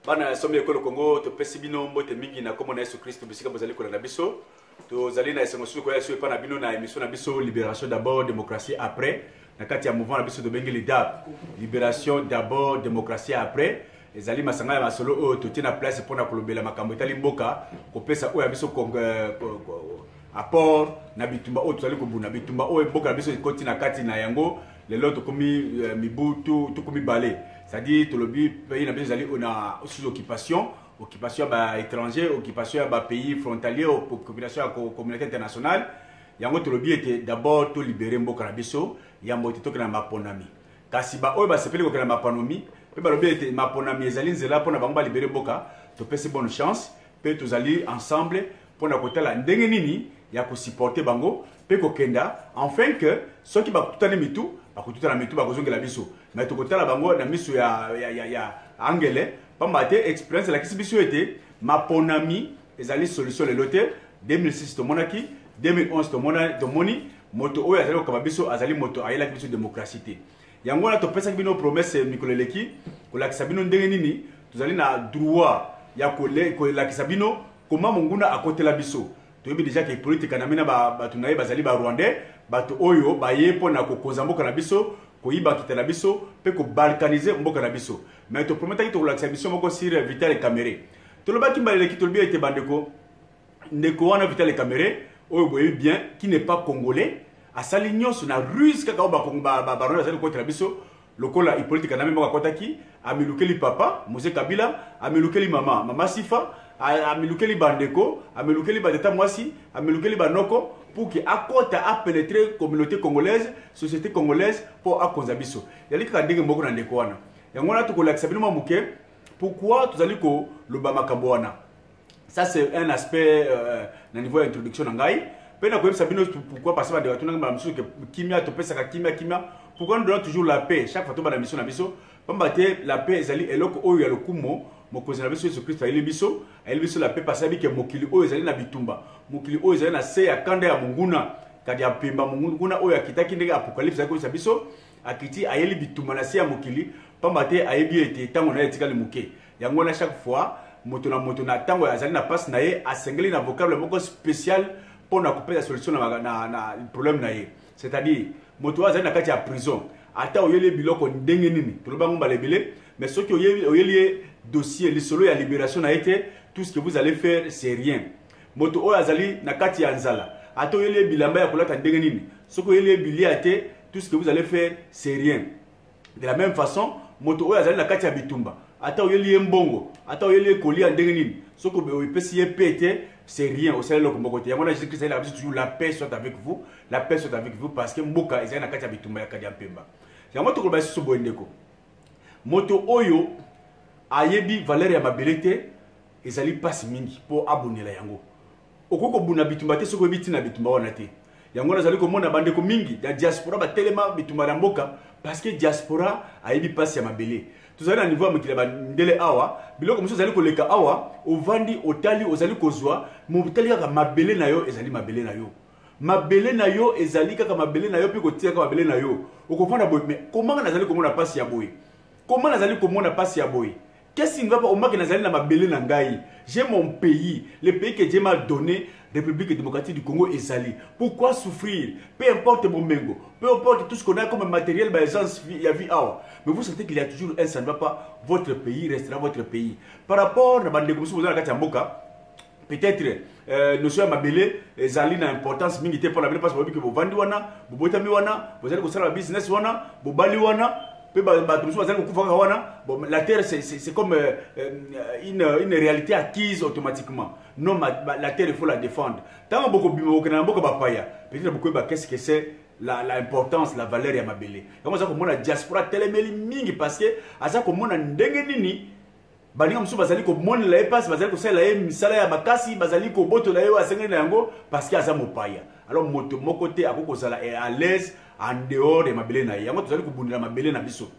bana somi ekolo Congo to pesi bino mbote mingi na komona Yesu Kristo bisika bozali kolanda biso to zali na esengo suko ya suko na bino na émission na biso libération d'abord démocratie après na kati ya mouvement na biso de bengi lidap libération d'abord démocratie après ezali masanga ya masolo o to tina place pour na kolobela makambo etali mboka ko pesa o ya biso apport na bitumba o tozali kobuna bitumba o mboka na biso ekoti na kati na yango lelo to komi mibutu to komi balé. C'est-à-dire, tout le pays n'a besoin d'aller sous occupation bah étranger, occupation bah pays frontalier, occupation à communauté internationale. Yango tout le pays était d'abord tout libéré mboka na biso, yango tout que na maponami. Kasi ba oyo ba sepeli ko na maponomi, pe ba lobi était maponami ezali nzela pona bango ba libéré mboka, to pese bonne chance, pe tous aller ensemble pona kotala ndenge nini ya ko supporter bango, pe ko kenda, enfin que ceux qui ba tutana mitu, ba kutana mitu ba kozongela biso. Mais tout côté la bango na misu ya angele pamba te expérience la kisibiso était maponami ezali solution le lote 2006 to monaki 2011 to moni moto oyo azali ko biso azali moto ayela biso démocratie yango na to pesa bino promesse mikoleleki ko la kisabino ndenge nini tuzali na droit ya ko la kisabino comment monguna akotela biso to yebi déjà que politique na mena ba tunaye bazali ba rwandais bato oyo ba yepo na ko kozamboka na biso koyiba kitela biso pe ko balkaniser mboka na biso mais to prometa ki to la biso moko sur Vital Kamerhe to lo ba ki mbalele ki to bi ete bandeko ndeko wana Vital Kamerhe oyo boyebi bien qui n'est pas congolais asali nyonso na russe kaka o ba barona azali ko tela biso lokola politique na mboka kotaki amilukeli papa Mose Kabila amilukeli mama Sifa amilukeli bandeko amilukeli batata mwasi amilukeli banoko pour que akota a pénétrer communauté congolaise société congolaise pour akonza biso yali ka ndenge mboko na ndeko wana yango na to ko lakisa bino mamuke pourquoi tozali ko loba makambo wana ça c'est un aspect na niveau introduction na ngai pe na ko yebisa bino pourquoi parce que ba tuna ngamba que kimia to pesa ka kimia pourquoi nous donnons toujours la paix chaque fois to ba na mission na biso pamba te la paix ezali eloko oyo ya lokumo mokozi na biso Yesu Kristo ayeli biso la paix parce que mokili oyo ezali na bitumba mokili oyo ezali na se ya kanda ya munguna kadi ya pemba munguna oyo akitaki ndenge apocalypse ayiko sa biso akiti ayeli bitumba na se ya mokili pamba te ayebi ete tango na etikali muke yango na chaque fois moto na tango azali na passe na ye asengeli na vocable moko spécial pour na couper la solution na problème na ye c'est-à-dire moto azali na kati ya prison ata oyeli biloko ndenge nini to lobango balebele mais ce qui oyeli dossier le solo ya libération a été tout ce que vous allez faire c'est rien moto oyo azali na kati ya nzala ata oyeli bilamba ya kolata ndenge nini ce que oyeli biliate tout ce que vous allez faire c'est rien de la même façon moto oyo azali na kati ya bitumba ata oyeli mbongo ata oyeli kolia ndenge nini ce que oyepesi pété c'est rien au sein de l'okombokote yango na Jésus Christ a toujours la paix soit avec vous parce que mboka ezali na kati ya bitumba ya kadi ya pemba yango to ko ba so boendeko moto oyo ayebi valeur ya mabelete ezali passe mingi pour abonela yango okoko buna bitumba te soko biti na bitumba wana te yango nazali ko mona bandeko mingi ya diaspora ba telema bitumba na mboka parce que diaspora ayebi passe ya mabele tuzali na niveau ya mokili ba ndele awa biloko moso zali ko leka awa ovandi otali ozali kozwa mobitali kaka mabele na yo ezali mabele na yo mabele na yo ezali kaka mabele na yo pe ko tia kaka mabele na yo okovanda boy mais comment nazali ko mona passe ya boy comment nazali ko mona passe ya boy qu'est-ce qui ne va pas au moins que nazali na mabele na ngai j'ai mon pays le pays que Dieu m'a donné République démocratique du Congo ezali pourquoi souffrir peu importe mon mengo peu importe tout ce qu'on a comme matériel bah essence ya vie awa mais vous sentez qu'il y a toujours un ça ne va pas votre pays restera votre pays par rapport na bande comme vous dans la kati ya mboka peut-être notion ya mabele ezali na importance mingi te pour la parce que vous vandi wana vous botami wana vous allez ko sala business wana vous bali wana. La terre c'est comme une réalité acquise automatiquement. Non, la terre il faut la défendre. Tant beaucoup peut-être beaucoup qu'est-ce que c'est l'importance, la valeur ya mabele. Comme ça comme la diaspora telemeli mingi parce que à ça comme on a ndenge nini baninga musu bazali ko mona la passe bazali ko sala misala ya makasi bazali ko boto la yo asengeli yango parce que aza mopaya. Alors moto mokote akoko sala est à l'aise en dehors de mabele na yango tozali ko bundela mabele na biso.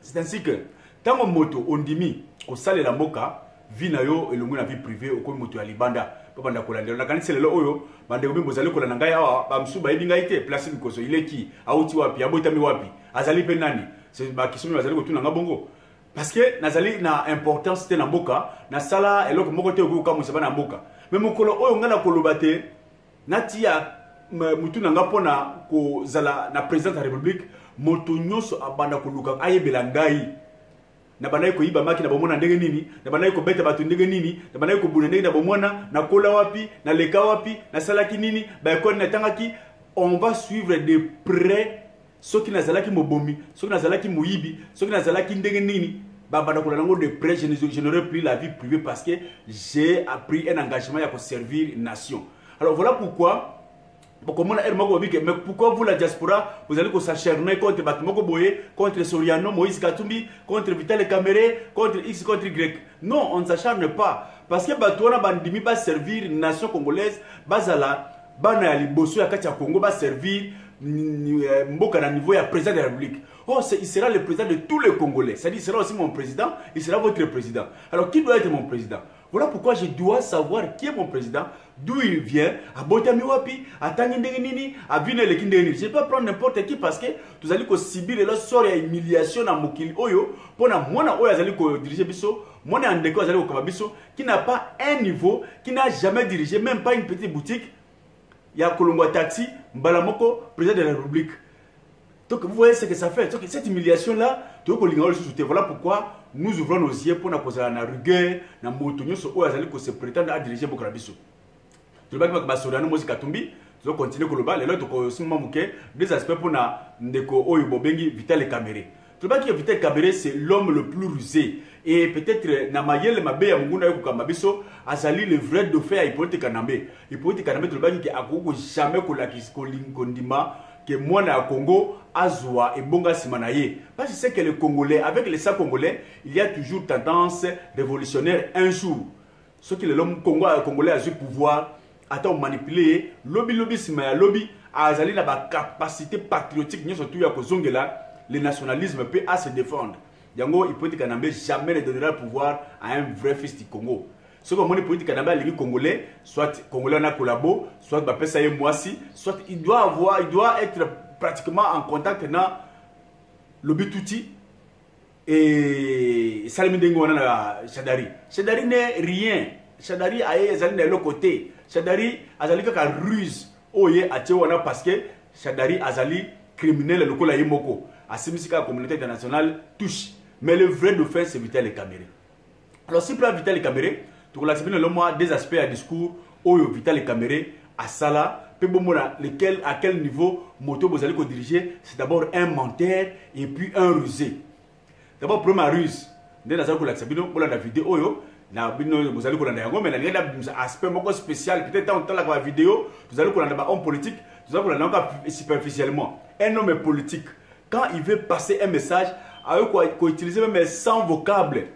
C'est ainsi que tango moto ondimi ko sala la mboka vie na yo elongo na vie privée ko moto ya libanda po banda ko landela na kanisi lelo oyo bande ko bozali ko landa ngai awa ba musu ba yebi ngai te place nkoso ileki auti wapi abotami wapi azali pe nani c'est ba kisomi bazali ko tuna ngabongo Parce que nazali na importance c'était na mboka, na sala eloko moko te ko ka musaba na mboka. Mais mokolo oyo ngana koloba te natia mutu nanga pona ko zala na président de la République moto nyonso abanda koluka ayebela ngai. Na banayi ko yiba maki na bomona ndenge nini, na banayi ko beta batu ndenge nini, na banayi ko buna ndenge na bomona, na kola wapi, na leka wapi, na salaki nini, ba ekoni na tangaki, on va suivre de près ceux qui nazalaki mobomi, ceux qui nazalaki moyibi, ceux qui nazalaki ndenge nini, ba bana ko lango de près je n'aurais plus la vie privée parce que j'ai pris un engagement à servir nation. Alors voilà pourquoi mais pourquoi vous la diaspora vous allez s'acharner contre Batumoko Boye, contre Soriano, Moïse Katumbi, contre Vital Kamere, contre X, contre Y? Non, on ne s'acharne pas. Parce que Batouana Bandimi va servir nation congolaise, Bazala, Bana Liboso ya Katia Congo va servir Mboka na niveau ya président de la République. Oh, il sera le président de tous les Congolais. C'est-à-dire, il sera aussi mon président, il sera votre président. Alors, qui doit être mon président? Voilà pourquoi je dois savoir qui est mon président, d'où il vient, à Botamiwapi, à Tangindenini, à Vinelekindeni. Je ne peux pas prendre n'importe qui parce que vous allez subir le sort et humiliation dans Mokili Oyo, pour moi, vous allez diriger Bisso, moi, Andeko, vous allez au Kababisso, qui n'a pas un niveau, qui n'a jamais dirigé, même pas une petite boutique. Il y a Kolongo Taxi, Mbalamoko, président de la République. Donc vous voyez ce que ça fait. Donc, cette humiliation-là, voilà pourquoi nous ouvrons nos yeux pour nous poser la rigueur, na motonyo so oyo azali ko se prétendre à diriger Mboka biso. Tu vas que Basoriano Moïse Katumbi, tu vas continuer ko loba, lelo to ko sima muke des aspects pour na ndeko oyo bobengi Vital Kamere. Tu vas que Vital Kamere c'est l'homme le plus rusé et peut-être na mayele mabe ya munguna yo kamba biso azali le vrai dauphin à Hippolyte Kanambe. Hippolyte Kanambe tu vas que akoko jamais ko la kondima que moi na Congo azwa et bonga simanaye parce que c'est que les Congolais avec les sang congolais il y a toujours tendance révolutionnaire un jour ce que l'homme congolais a eu pouvoir attend manipuler lobby simaya lobby azali na ba capacité patriotique ni surtout ya kozongela le nationalisme peut à se défendre yango Hippolyte Kanambe jamais ne donnera le pouvoir à un vrai fils du Congo. Ce que mon politique Kanambe les Congolais, soit Congolais na collabo, soit Bapesa et Moisi, soit il doit être pratiquement en contact dans le Bitouti et Salim Dengo na Chadari. Chadari n'est rien. Chadari a ezali na l'autre côté. Chadari azali ka ruse oye achewana parce que Chadari azali criminel lokola yemoko. Asimisika la communauté internationale touche. Mais le vrai dauphin c'est Vital Kamere. Alors si pour Vital Kamere tu as des aspects à discours où Vital Kamere à Sala, lequel à quel niveau moto vous allez diriger, c'est d'abord un menteur et puis un rusé. D'abord premier ruse, dès la la vidéo vous allez mais il y a un aspect spécial peut-être dans la vidéo, vous allez un homme politique, vous allez superficiellement un homme politique quand il veut passer un message, il utiliser même sans vocable.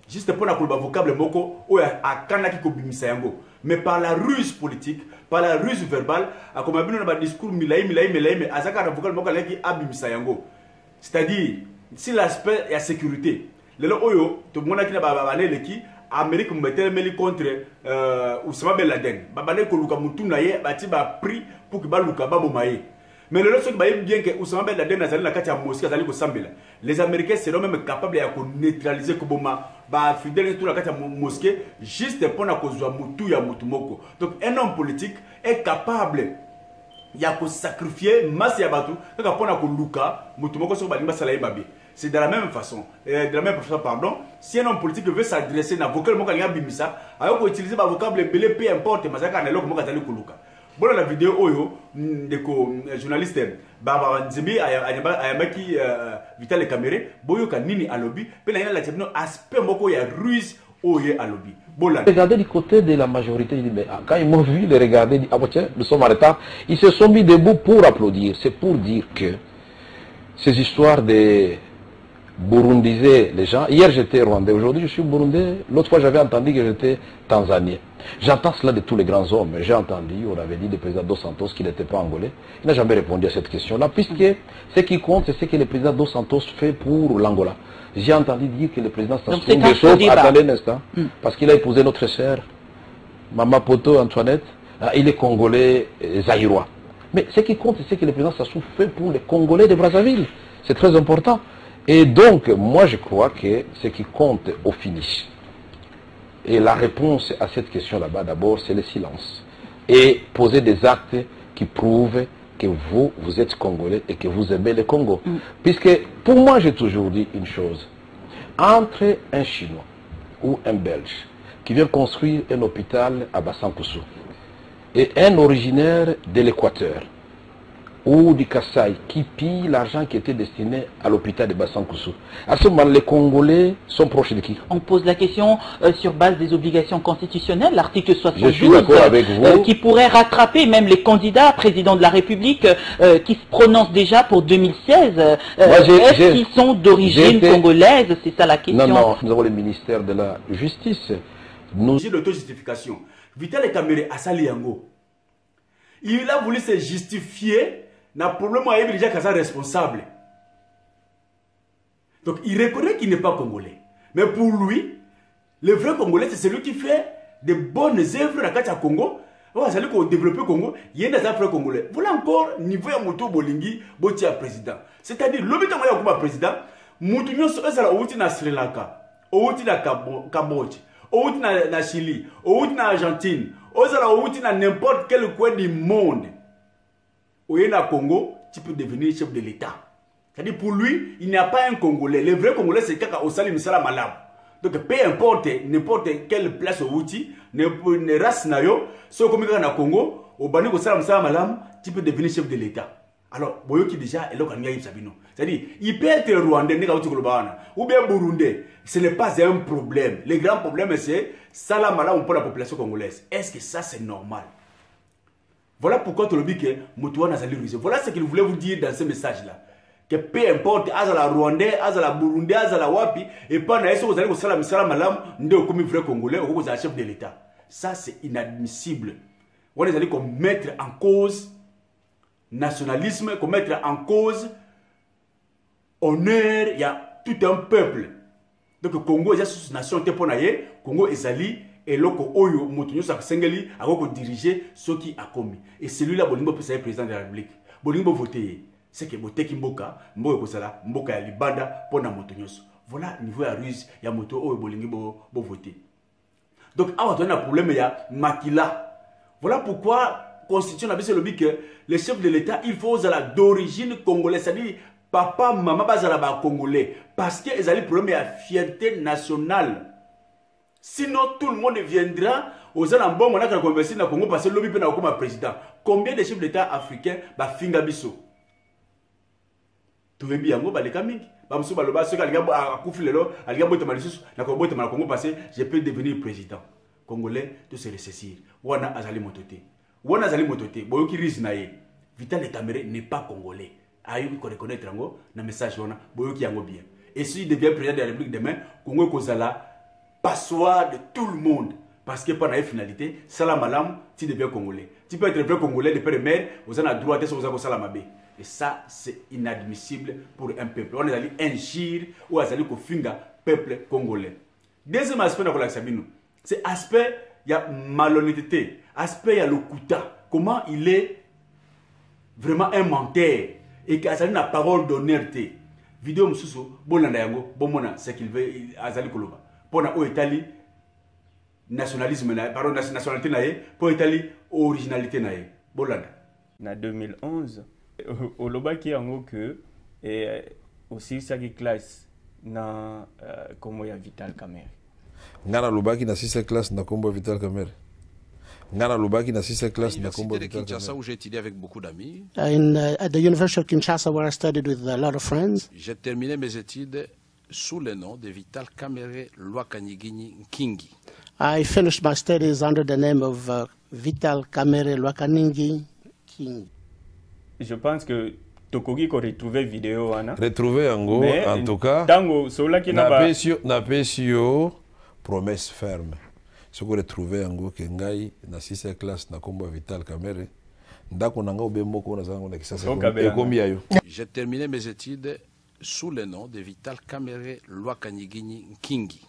Juste pour la vocable moko ou à kanaki ko bimisa yango mais par la ruse politique par la ruse verbale a comme abino na discours milai mais azaka na vocable moko leki abimisa yango c'est-à-dire si l'aspect ya sécurité lelo oyo to mona kina ba leki Amérique mettait meli contre Oussama Ben Laden babane ko luka mutu na ye bati ba prix pour que ba luka ba bomaye. Mais le reste bien que Oussama Ben Laden azali na kati ya mosquée azali ko sambela. Les Américains seront même capables de neutraliser Koboma ba fidèle tout la kati ya mosquée juste pour na kozwa mutu ya mutu moko. Donc un homme politique est capable ya ko sacrifier masse ya batu kaka pour na ko luka mutu moko so balimba sala yebabe. C'est de la même façon, pardon, si un homme politique veut s'adresser à vocal moko ya bimisa, alors ko utiliser ba vocable belé peu importe mais ça ka na loko moko azali ko luka. Bon la vidéo oyo ndeko journaliste baba nzimbi ayamaki Vital Kamere boyo kanini alobi pe na la tebino aspect moko ya ruse oye alobi. Regardez du côté de la majorité, quand ils m'ont vu les regarder, ah bon tiens, nous sommes en retard, ils se sont mis debout pour applaudir. C'est pour dire que ces histoires de burundiser les gens. Hier j'étais rwandais, aujourd'hui je suis burundais. L'autre fois j'avais entendu que j'étais tanzanien. J'entends cela de tous les grands hommes. J'ai entendu, on avait dit du président Dos Santos qu'il n'était pas angolais. Il n'a jamais répondu à cette question-là, puisque ce qui compte, c'est ce que le président Dos Santos fait pour l'Angola. J'ai entendu dire que le président Sassou Nguesso, attendez un instant, parce qu'il a épousé notre sœur, Mama Poto Antoinette, il est congolais zaïrois. Mais ce qui compte, c'est ce que le président Sassou fait pour les Congolais de Brazzaville. C'est très important. Et donc, moi je crois que ce qui compte au finish, et la réponse à cette question là-bas, d'abord, c'est le silence. Et poser des actes qui prouvent que vous êtes Congolais et que vous aimez le Congo. Puisque, pour moi, j'ai toujours dit une chose. Entre un Chinois ou un Belge qui vient construire un hôpital à Bassankusu et un originaire de l'Équateur ou du Kassai qui pille l'argent qui était destiné à l'hôpital de Bassankusu. À ce moment, les Congolais sont proches de qui? On pose la question sur base des obligations constitutionnelles, l'article 72, Je suis d'accord avec vous. Qui pourrait rattraper même les candidats président de la République qui se prononcent déjà pour 2016. Est-ce qu'ils sont d'origine congolaise? C'est ça la question. Non, nous avons le ministère de la Justice. J'ai l'auto-justification. Vital Kamerhe a sali yango. Il a voulu se justifier. N'a problème avec déjà qu'il est responsable. Donc il reconnaît qu'il n'est pas congolais. Mais pour lui, le vrai congolais, c'est celui qui fait de bonnes œuvres dans le Congo. C'est celui qui a développé le Congo. Il y a des affaires congolais. Voilà encore niveau de Moto Bolingi, Botia président. C'est-à-dire, l'objet de la président, Moutounyo est na Sri Lanka, outi na Cambodge, outi na Chili, outi na Argentine, outi na n'importe quel coin du monde. Au Congo, tu peux devenir chef de l'État. C'est-à-dire pour lui, il n'y a pas un Congolais. Le vrai Congolais, c'est quelqu'un au Salim Salam Malam. Donc, peu importe n'importe quelle place au outil, ne race nayo, soit comme dans le Congo, au Bani au Salam Salam Malam, tu peux devenir chef de l'État. Alors, Boyoki déjà est là quand il Sabino. C'est-à-dire, il peut être Rwandais, ou bien Burundais. Ce n'est pas un problème. Le grand problème, c'est Salam Malam pour la population congolaise. Est-ce que ça, c'est normal? Voilà pourquoi tu le dis que Moutouan a sali rusé. Voilà ce qu'il voulait vous dire dans ce message-là. Que peu importe, Azala Rwandais, Azala Burundais, Azala Wapi, et pas naïso, vous allez vous salam salam malam, n'de comme vrai Congolais, ou vous êtes chef de l'État. Ça, c'est inadmissible. On est allé mettre en cause nationalisme, qu'on mettre en cause honneur, il y a tout un peuple. Donc, le Congo est une nation téponaye, Congo est allé. Et loko oyo motunyo sa sengeli a diriger ce qui a commis. Et celui-là Bolingo peut être président de la République. Bolingo voter, c'est que bote kimboka, mboka kosala, mboka ya libanda pona motunyo. Voilà niveau ya ruse ya moto oyo Bolingo bo voter. Donc awa on a un problème ya makila. Voilà pourquoi constitution a le but que les chefs de l'État il faut d'origine congolaise, c'est-à-dire papa maman bazala ba congolais parce que ils ont le problème ya fierté nationale. Sinon, tout le monde viendra aux Alambons, on a conversé dans le Congo parce que l'objet n'a aucun président. Combien de chefs d'État africains ba finga biso? Tu veux bien, on va les camings. Bamsou baloba, ceux qui ont accouplé le lot, à l'égard de Malisus, n'a qu'au bout de Congo passé, je peux devenir président. Congolais, tout se récessir. Wana azali mototé. Wana azali mototé. Boyoki riznaye. Vital Kamerhe n'est pas congolais. Aïe, qu'on reconnaître yango, na message wana, boyoki yango bien. Et s'il devient président de la République demain, Congo kozala passoire de tout le monde. Parce que pendant la finalité, salam alam, tu deviens congolais. Tu peux être vrai congolais de père et mère, vous avez le droit de faire salam abé. Et ça, c'est inadmissible pour un peuple. On est allé injure ou allé kofinga peuple congolais. Deuxième aspect, c'est aspect, il y a malhonnêteté. Aspect, il y a le kuta. Comment il est vraiment un menteur et qu'il a la parole d'honnêteté. Vidéo msusu, bon nandayango, bon mona, c'est qu'il veut, azali koloba. Pour l'Italie, nationalisme, pardon, nationalité, pour l'Italie, originalité. En 2011, au Loba qui en que aussi ça qui classe na comme ya Vital Kamerhe. Ngana Lobaki na 6e classe na combo Vital Kamerhe. Ngana Lobaki na 6e classe na combo Vital Kamerhe. Où j'ai étudié avec beaucoup d'amis. At the University of Kinshasa, where I studied with a lot of friends. J'ai terminé mes études sous le nom de Vital Kamerhe Lwakanyigini Nkingi. I finished my studies under the name of Vital Kamerhe Lwakanyigini Nkingi. Je pense que Tokogi ko retrouver vidéo ana. Retrouver Ango, en tout cas. Tango sola ki na ba. Na pesio promesse ferme. Ce que retrouver Ango ke ngai na 6e classe na combo Vital Kamerhe. Ndako nanga obemoko na zango na kisasa. Ekombia yo. J'ai terminé mes études sous le nom de Vital Kamerhe Lwakanyigini Nkingi.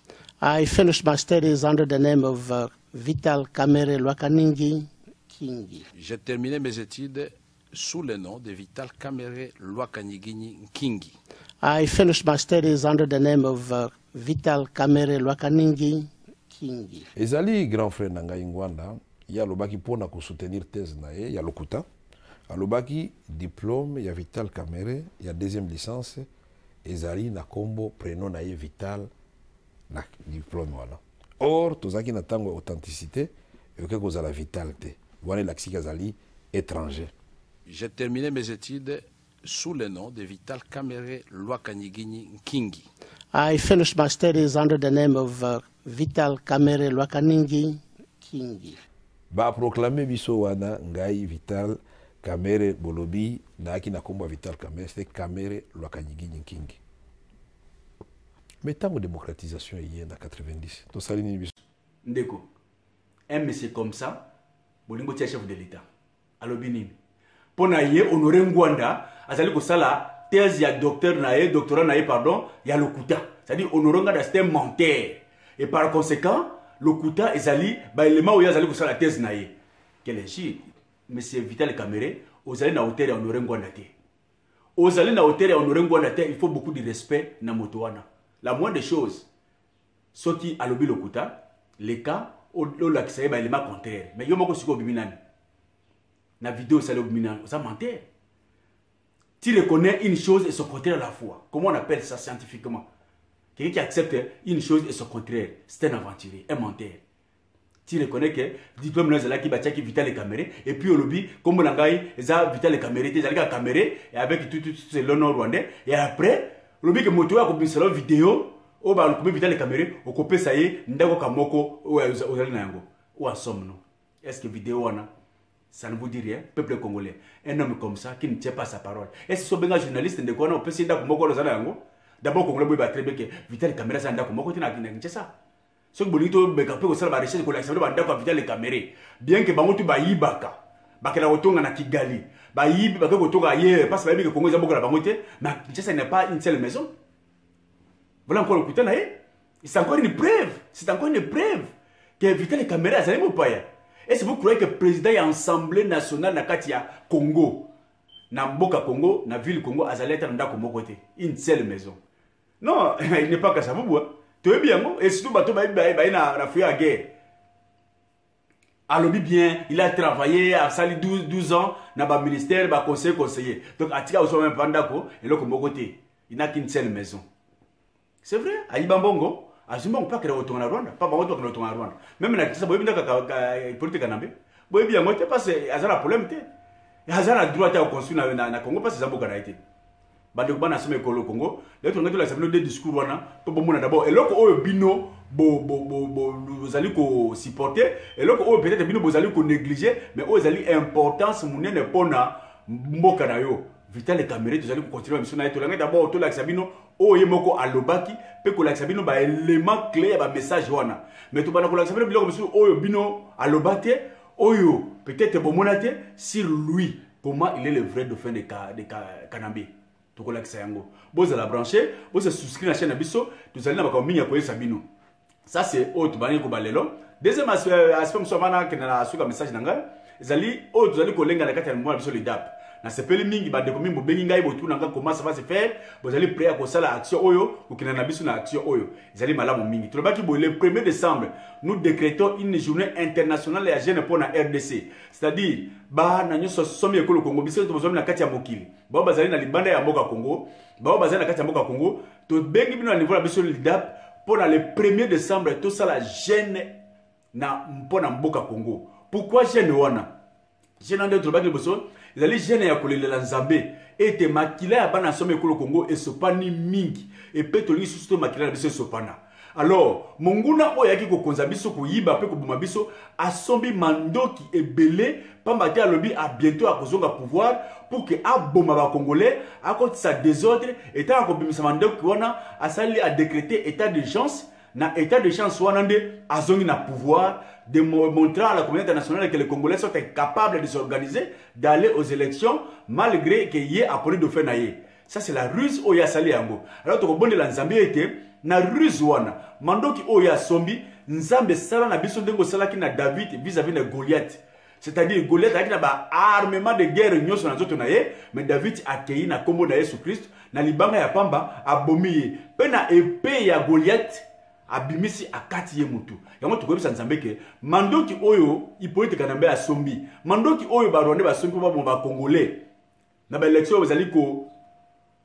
I finished my studies under the name of Vital Kamerhe Lwakanyigini Nkingi. J'ai terminé mes études sous le nom de Vital Kamerhe Lwakanyigini Nkingi. I finished my studies under the name of Vital Kamerhe Lwakaningi Kingi. Ezali grand frère nanga Ngwanda, ya lobaki pona ko soutenir thèse na ye, ya lokuta. Alobaki diplôme ya Vital Kamerhe, ya deuxième licence, ezali na kombo prénom na ye Vital na diplôme wala. Or tozaki na tango authenticité, yoke kozala Vital te. Wana laksika zali étranger. J'ai terminé mes études sous le nom de Vital Kamerhe Lwakaningi Kingi. I finished my studies under the name of Vital Kamerhe Lwakaningi Kingi. Ba proclamé biso wana ngai Vital Kamerhe bolobi na aki na kombo Vital Kamerhe, c'est Kamerhe Lwakaningi Kingi. Mais tant de démocratisation il y a en 90. To salini biso. Ndeko. Un monsieur comme ça, bolingo tia chef de l'État. Alobi nini? Pona ye honoré Ngwanda, azali ko sala thèse ya docteur na ye, doctorat na ye pardon, ya lokuta. C'est-à-dire honoré Ngwanda c'était un menteur. Et par conséquent, lokuta ezali ba élément où azali ko sala thèse na ye. Quel est chi? Monsieur Vital Kamerhe, ozali na hauteur ya honoré Ngwanda te. Ozali na hauteur ya honoré Ngwanda te, il faut beaucoup de respect na moto wana. La moindre des choses, ce qui a lobby lokuta, les cas où l'accès est l'élément contraire. Mais il y a beaucoup de choses la vidéo, c'est le binan, ça mentait. Tu reconnais une chose et son contraire à la fois. Comment on appelle ça scientifiquement? Quelqu'un qui accepte une chose et son contraire, c'est un aventurier, un menteur. Tu reconnais que diplôme là, c'est là qui va checker Vital Kamerhe et puis au lobby, comme on a dit, ça Vital Kamerhe, tu as Kamerhe et avec tout l'honneur rwandais et après. Lobi que moto a copié la vidéo, au bas le copier Vital Kamerhe, au copier ça y est, ndako kamoko ou aux nango ou en somme non. Est-ce que vidéo wana ça ne vous dit rien, peuple congolais, un homme comme ça qui ne tient pas sa parole. Est-ce que ce un journaliste de quoi on peut essayer ndako moko aux nango? D'abord congolais boy très bien que Vital Kamerhe ça ndako moko tina kinga ça. Ce que bonito beka pe ko sala ba recherche ko la savoir ndako Vital Kamerhe, bien que bango tu ba yibaka. Bakela otonga na Kigali. Ba yibi bakela otonga ailleurs parce que ba Congo za bokola bango te, mais ça n'est pas une seule maison. Voilà encore le coup na ye. C'est encore une preuve, c'est encore une preuve que Vital Kamerhe azali mopaya. Et si vous croyez que le président de l'Assemblée nationale na kati ya Congo, na mboka Congo, na ville Congo azali eta ndako moko te, une seule maison. Non, il n'est pas que ça vous boit. Tu es bien et surtout bato ba na fuir à guerre. Alobi bien, il a travaillé à sali 12 ans dans le ministère, dans le conseiller. Donc, à Tika, aussi, même Pandako, et là, comme côté, il n'a qu'une seule maison. C'est vrai, à Ibambongo, à Zimbabwe, pas qu'il retourne à Rwanda, pas qu'il retourne à Rwanda. Même là, ça, il y a une politique canambé. Il y a un parce qu'il y a un problème. Il y a un droit à construire dans le Congo, parce que c'est un été. Bandeko na sema ekolo Congo, là tu regardes la semaine de discours wana, to bomona d'abord et là ko bino vous allez ko supporter et là ko peut-être bino vous allez ko négliger mais vous allez importance munene pona mboka na yo. Vital Kamerhe tu allez continuer mission na to regarde d'abord to la sabino o yemoko alobaki pe ko la sabino ba élément clé ba message wana. Mais to bana ko la sabino biloko mission o bino alobate oyo peut-être bomonate sur lui comment il est le vrai dauphin de Kanambe. Vous allez brancher, vous allez souscrire à la chaîne Abisso, vous allez vous Sabino. Ça c'est autre bannière que balelo. Deuxième aspect, qui n'a pas message nanga, vous allez coller la carte de le DAP. Na sepeli mingi ba dekomi mo benginga ibo tu nanga comment ça va se faire, vous allez prêt à ko sala action oyo ou kina na biso na action oyo. Vous allez malamu mingi. To baki bo le 1er décembre, nous décrétons une journée internationale ya jeune pour na RDC. C'est-à-dire ba na nyoso somi ekolo Congo biso to bozomi na kati ya mokili. Ba bazali na libanda ya mboka Congo, ba bazali na kati ya mboka Congo, to bengi bino na niveau la biso lidap pour le 1er décembre tout ça la jeune na mpona mboka Congo. Pourquoi jeune wana? Jeune ande to baki boso ils allaient gêner à coller la Nzambé et te maquiller à bana somme ekolo Congo et sopani mingi et petoli surtout maquiller la biso sopana. Alors monguna oyaki ko konza biso ko yiba pe ko buma biso asombi mandoki ebele pamba te alobi a bientôt à kozonga pouvoir pour que aboma ba congolais à côté sa désordre état ko bimisa mandoki wana asali a décréter état d'urgence na état de chance wanande azongi na pouvoir de montrer à la communauté internationale que les Congolais sont capables de s'organiser, d'aller aux élections, malgré qu'il y ait appelé de faire naïe. Ça, c'est la ruse Oya Sali Yango. Alors, tu comprends, la Nzambé était, na ruse wana, mandoki Oya Sombi, Nzambe Sala na biso dengo Sala ki na David vis-à-vis de Goliath. C'est-à-dire Goliath a ba armement de guerre nyonso na zoto na ye, mais David akei na kombo na Yesu Christ na libanga ya pamba abomi pe na épée ya Goliath abimisi akati ye mutu. Yango tukobisa nzambe ke mandoki oyo ipolite kanambe ya sombi. Mandoki oyo ba Rwanda ba sombi ba Congolais. Na ba élection bazali ko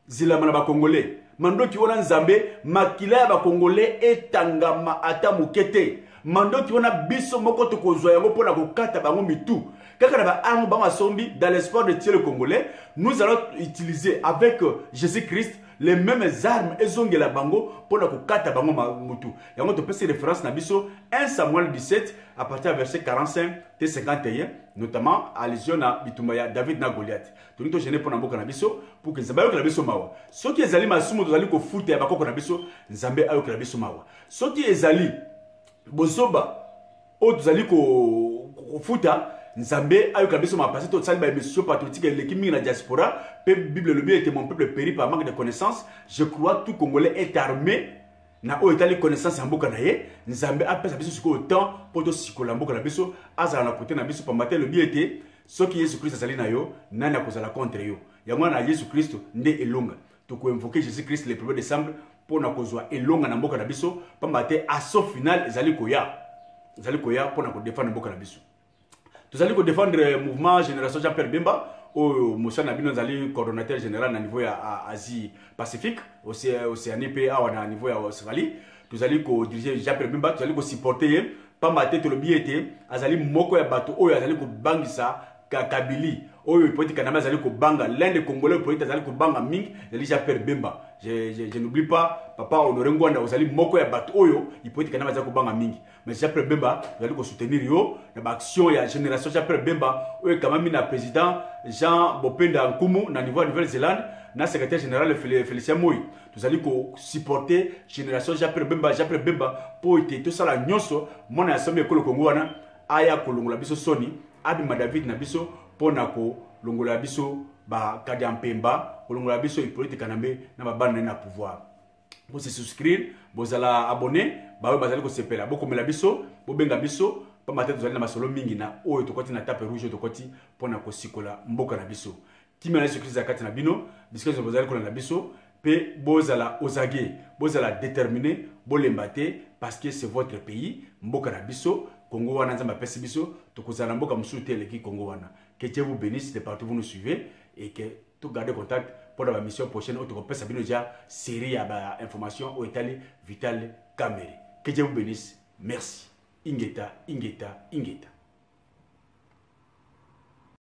zilama na ba Congolais. Mandoki wana nzambe makila ya ba Congolais etangama ata mukete. Mandoki wana biso moko tokozwa yango pona kokata bango mitu. Kaka na ba arme bango sombi dans l'espoir de tuer le Congolais, nous allons utiliser avec Jésus-Christ les mêmes armes ezongela bango pona kokata bango mutu. Yango to pese référence na biso 1 Samuel 17 à partir du verset 45 et 51, notamment allusion na bitumba ya David na Goliath. Toni to gêner pona mboka na biso pour que nzambe ayokela biso mawa. Soki ezali masumu tozali ko futa ya bakoko na biso, nzambe ayokela biso mawa. Soki ezali bozoba o tozali ko futa, nzambe ayokela biso mawa parce que to sali ba émission patriotique eleki mingi na diaspora, pe Bible le bien était mon peuple périt par manque de connaissances. Je crois tout Congolais est armé na o etali connaissance ya mboka na ye, nzambe apesa biso siko autant pour to sikola mboka na biso azala na côté na biso pa matin le bien était soki Yesu Christ azali na yo nani akozala contre yo. Yango na Yesu Christ nde elonga. To ko invoquer Jésus Christ le 1er décembre pour na kozwa elonga na mboka na biso pa matin asso final ezali koya. Ezali koya pour na ko défendre mboka na biso. Tozali ko défendre mouvement Génération Jean-Pierre Bemba au Moussa Nabino Zali coordonnateur général à niveau à Asie Pacifique, Océanie PA à niveau à Australie. Nous allons ko diriger Jean-Pierre Bemba, nous allons ko supporter pas ma tête le billet azali moko ya bato oyo azali ko bangisa Kabili oyo politique kanama azali ko banga l'un des Congolais politique azali ko banga mingi Zali Jean-Pierre Bemba. Je n'oublie pas papa Honoré Ngwanda azali moko ya bato oyo politique kanama azali ko banga mingi. Mais Jean-Pierre Bemba azali ko soutenir yo na action ya génération Jean-Pierre Bemba oyo kamami na président Jean Bopenda Nkumu na niveau de Nouvelle-Zélande na secrétaire général Félicien Moui. Nous allons supporter génération Jean-Pierre Bemba pour être tout ça la nyonso mona assemblée ko Congo wana aya ko longola biso soni abima David na biso pona ko longola biso ba Kadi Mpemba ko longola biso Hippolyte Kanambe na ba bande na pouvoir. Pour se souscrire, vous allez abonner, ba bazali ko sepela boko mela biso, bo benga biso pa matin tozali na masolo mingi na oyo tokoti na tape rouge tokoti pona ko sikola mboka na biso. Kimela Jésus-Christ akati na bino, bisika zo bazali ko na biso, pe bozala ozage, bozala déterminé, bolembate parce que c'est votre pays, mboka na biso, Congo wana nzamba pesi biso, tokozala mboka mususu te leki Congo wana. Que Dieu vous bénisse de partout vous nous suivez et que tout garder contact pour la mission prochaine où tu peux savoir déjà série à information au Italie Vital Kamere. Que Dieu vous bénisse. Merci. Ingeta.